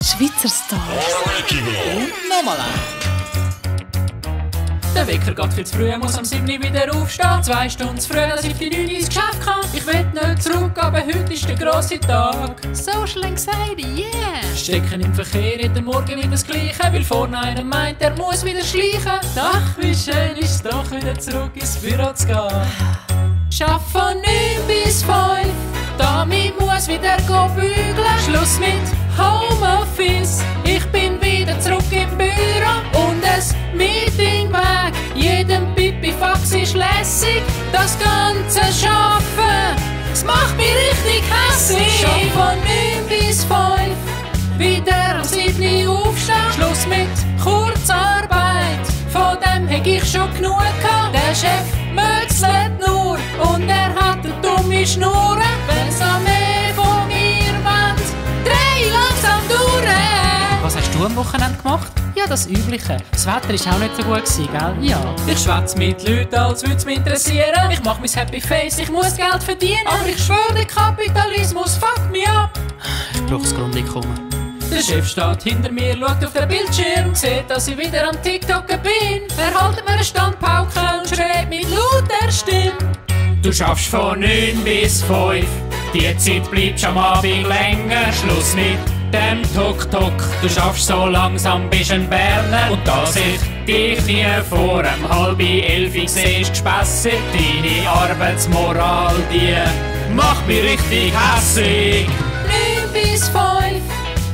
Schweizer Stars. Und nochmal ein. Der Wecker geht viel zu früh, er muss am 7. wieder aufstehen. 2 Stunden zu früh, dass ich die 9 ins Geschäft kann. Ich will nicht zurück, aber heute ist der grosse Tag. Social Anxiety, yeah! Stecken im Verkehr, jeden Morgen wieder das Gleiche, weil vorne einer meint, er muss wieder schleichen. Ach, wie schön ist es doch, wieder zurück ins Büro zu gehen. Schaff von 9 bis 5, Dami muss wieder bügeln. Schluss mit Homeoffice, ich bin wieder zurück im Büro. Und ein Meeting weg, jedem Pipifax ist lässig. Das ganze Schaffen, es macht mich richtig hässig. Schaff von 9 bis 5, wieder am 7. aufstehen. Schluss mit Kurzarbeit, von dem hätt ich schon genug gehabt. Der Chef mötzelt nur und er hat eine dumme Schnur. Wenn's noch mehr von mir wollt, dreh langsam durch. Was hast du am Wochenende gemacht? Ja, das Übliche. Das Wetter war auch nicht so gut, gell? Ja. Ich schwätze mit Leuten, als würde es mich interessieren. Ich mach mein Happy Face, ich muss Geld verdienen. Aber ich schwöre, der Kapitalismus fuckt mich ab. Ich brauche das Grundeinkommen. Der Chef steht hinter mir, schaut auf den Bildschirm, sieht, dass ich wieder am TikToken bin. Er hält mir eine Standpauke und schreit mit lauter Stimme. Du schaffst von 9 bis 5, die Zeit bleibt am Abend länger. Schluss mit dem Tuk-Tuk, du schaffst so langsam, bist ein Berner. Und dass ich dich nie vor 10:30 sehe, ist gespässig. Deine Arbeitsmoral, die macht mich richtig hässig. 9 bis 5,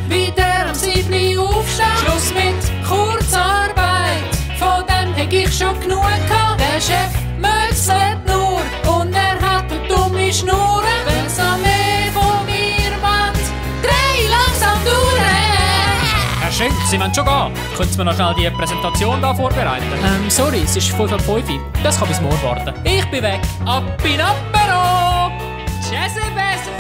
wieder am 7. aufstehen. Schluss mit Kurzarbeit, von dem hätt ich schon genug gehabt. Der Chef mötzelt nur und er hat eine dumme Schnur. Wenn's noch mehr von mir wollt, dreh langsam durch. Herr Schenk, Sie wollen schon gehen. Können Sie mir noch schnell die Präsentation hier vorbereiten? Sorry, es ist 5 ab 5. Das kann bis morgen warten. Ich bin weg. Ab in Apero. Tschüssi, besser.